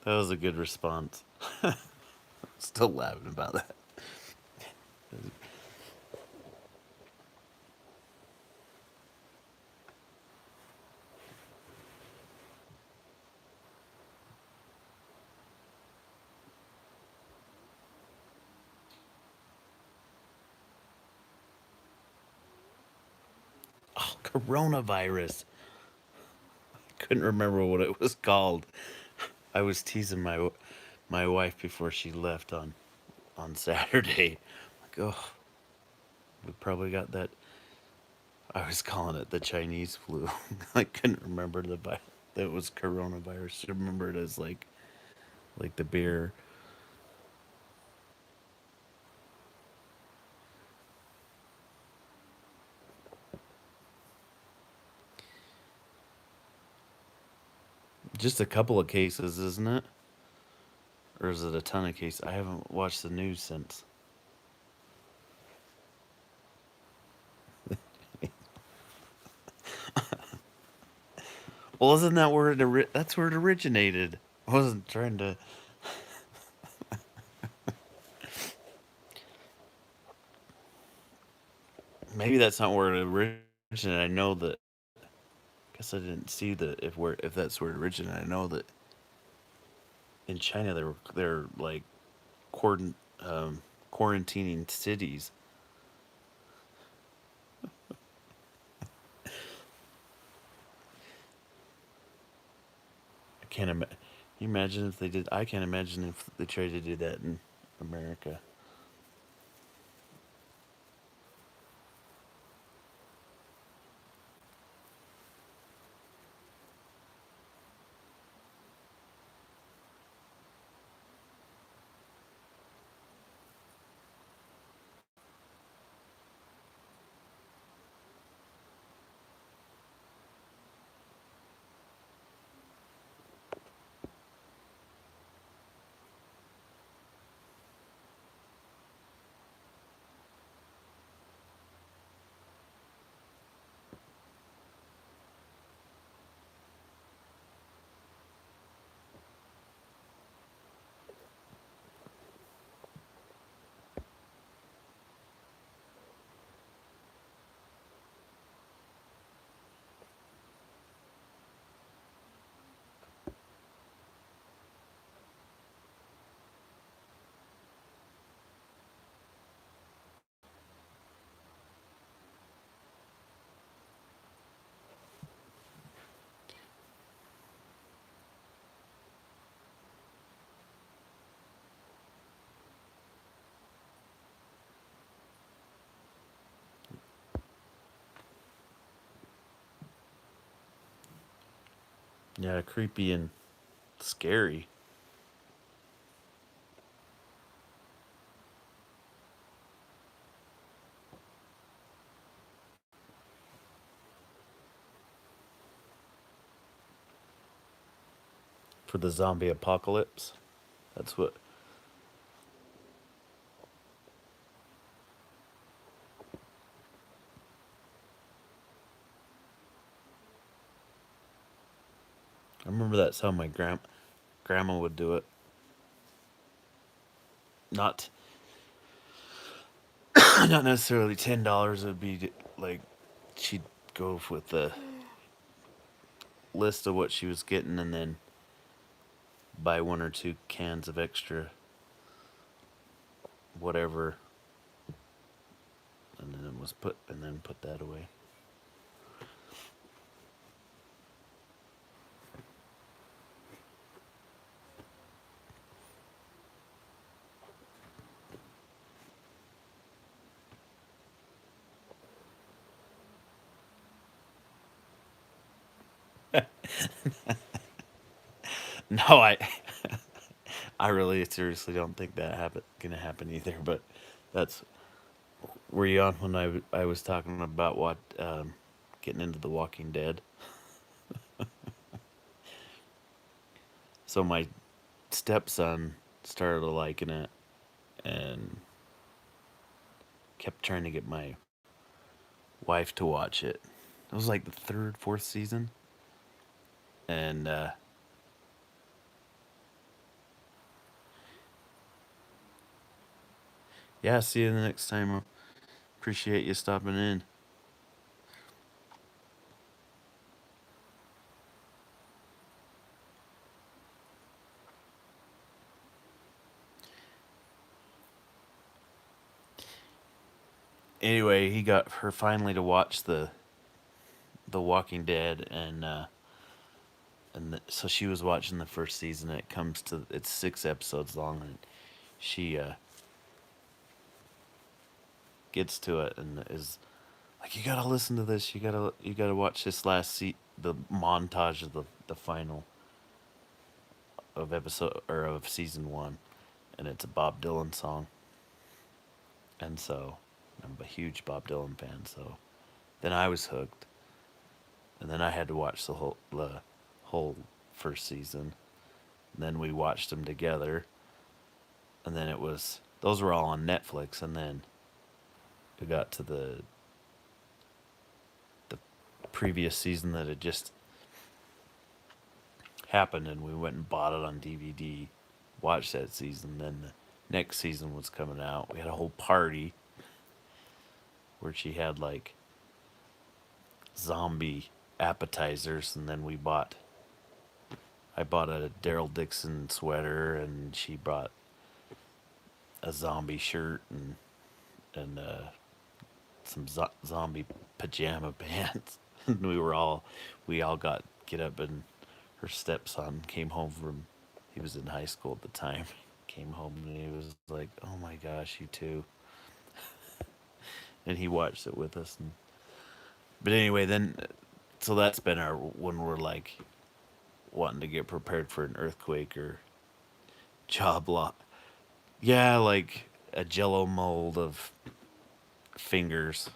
A: That was a good response. Still laughing about that. Oh, coronavirus. Couldn't remember what it was called. I was teasing my wife before she left on Saturday. oh, we probably got that. I was calling it the Chinese flu. I couldn't remember that it was coronavirus. I remember it as like the beer. Just a couple of cases, isn't it? Or is it a ton of cases? I haven't watched the news since. Well, isn't that where that's where it originated? I wasn't trying to. Maybe that's not where it originated. I know that. Guess I didn't see the if that's where it originated. I know that in China they're like quarant, quarantining cities. I can't imagine. You imagine if they did? I can't imagine if they tried to do that in America. Yeah, creepy and scary. For the zombie apocalypse. That's what. I remember that's how my grandma would do it. Not not necessarily $10. It would be like she'd go with the list of what she was getting and then buy one or two cans of extra whatever, and then it was put that away. No, I really seriously don't think that gonna happen either. But that's were you on when I was talking about what getting into The Walking Dead? So my stepson started liking it and kept trying to get my wife to watch it. It was like the third, fourth season, and yeah. See you the next time. Appreciate you stopping in. Anyway, he got her finally to watch the Walking Dead, so she was watching the first season. And it's 6 episodes long, and she gets to it and is like, you gotta listen to this. You gotta watch this the montage of the final of episode or of season one, and it's a Bob Dylan song. And so I'm a huge Bob Dylan fan. So then I was hooked, and then I had to watch the whole first season. And then we watched them together, and then those were all on Netflix, and then it got to the previous season that had just happened, and we went and bought it on DVD, watched that season. Then the next season was coming out. We had a whole party where she had like zombie appetizers, and then I bought a Daryl Dixon sweater, and she brought a zombie shirt and some zombie pajama pants. And we all got get up, and her stepson came home he was in high school at the time, came home, and he was like, oh my gosh, you too. And he watched it with us. But anyway, then, so that's been when we're like wanting to get prepared for an earthquake or job lot. Yeah, like a jello mold of fingers.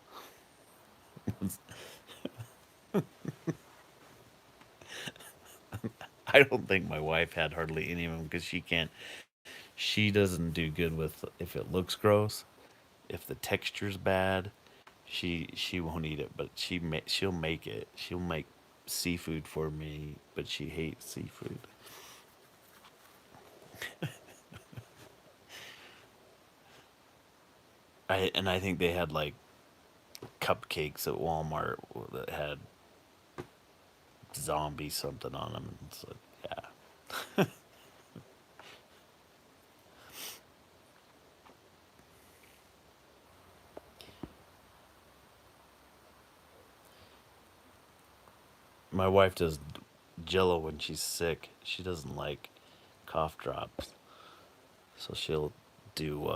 A: I don't think my wife had hardly any of them because she doesn't do good with if it looks gross. If the texture's bad, she won't eat it, but she'll make it. She'll make seafood for me, but she hates seafood. I think they had like cupcakes at Walmart that had zombie something on them. And so yeah. My wife does Jello when she's sick. She doesn't like cough drops, so she'll do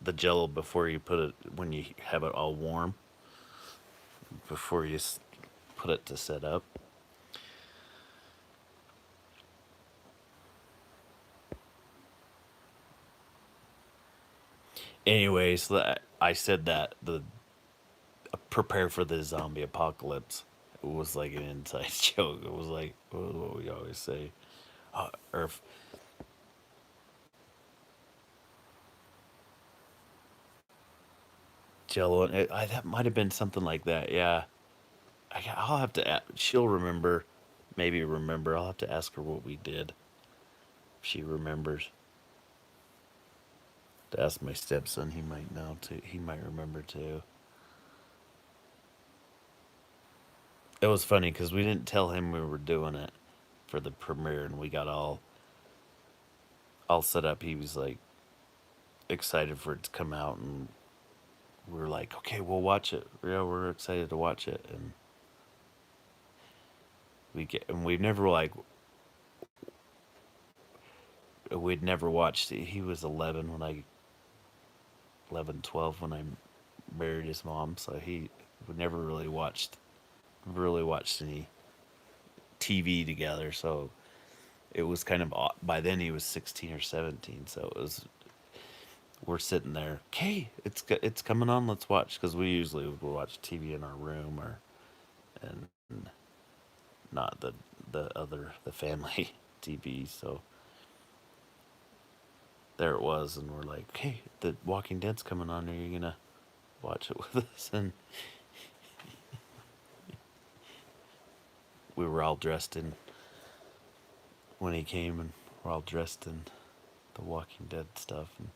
A: the Jello before you put it when you have it all warm before you put it to set up. Anyways, I said that the prepare for the zombie apocalypse. It was like an inside joke. It was like what we always say, Earth. Jello. That might have been something like that. Yeah, I'll have to. She'll remember. Maybe remember. I'll have to ask her what we did. If she remembers. To ask my stepson. He might know too. He might remember too. It was funny because we didn't tell him we were doing it for the premiere, and we got all set up. He was like excited for it to come out, and we were like, okay, we'll watch it. Yeah, we're excited to watch it, and we've never like we'd never watched it. He was 11, 12 when I married his mom, so he would never really watched any TV together. So it was kind of odd. By then he was 16 or 17, so we're sitting there. Okay, it's coming on. Let's watch, because we usually would watch TV in our room and not the family TV. So there it was, and we're like, "Hey, The Walking Dead's coming on. Are you gonna watch it with us?" And we were all dressed in when he came, and we're all dressed in the Walking Dead stuff. And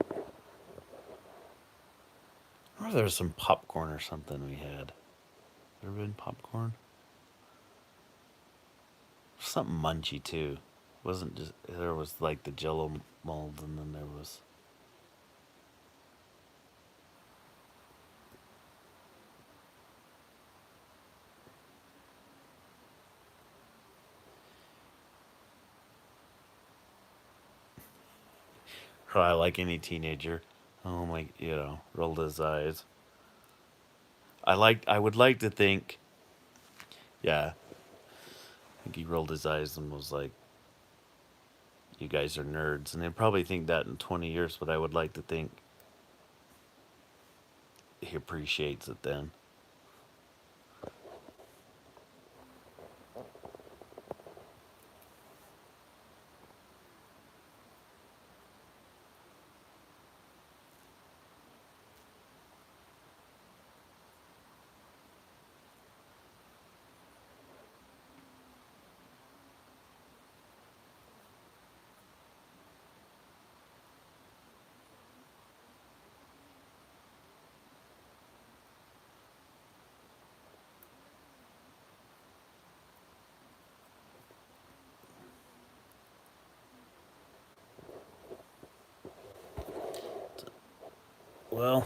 A: I remember there was some popcorn or something we had. There been popcorn? Something munchy too. Wasn't just there was like the Jello mold, and then there was. I like any teenager. Oh my, rolled his eyes. I would like to think, yeah. I think he rolled his eyes and was like, "You guys are nerds," and he'll probably think that in 20 years. But I would like to think he appreciates it then. Well,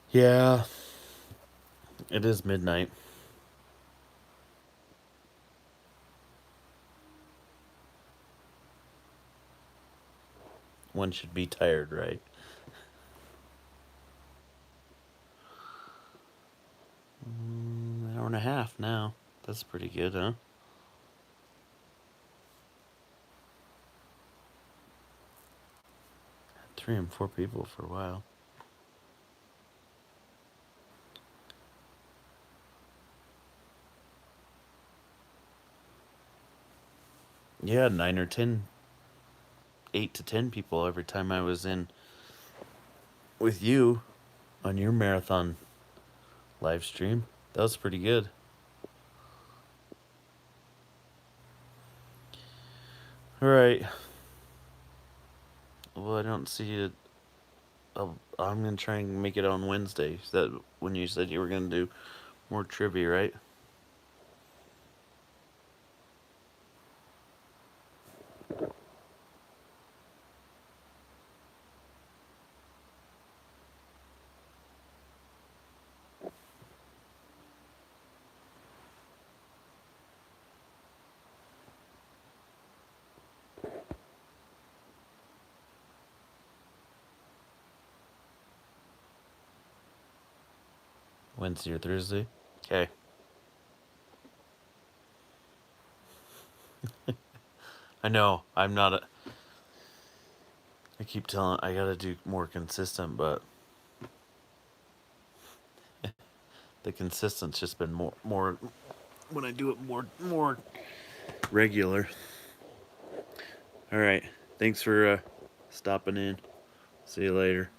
A: yeah, it is midnight. One should be tired, right? An hour and a half now. That's pretty good, huh? 3 and 4 people for a while. Yeah, 9 or 10, 8 to 10 people every time I was in with you on your marathon live stream. That was pretty good. All right. Well, I don't see it. I'm gonna try and make it on Wednesday. Is that when you said you were gonna do more trivia, right? Wednesday or Thursday? Okay. I know. I'm not a. I keep telling. I gotta do more consistent, but the consistent's just been more. When I do it more regular. All right. Thanks for stopping in. See you later.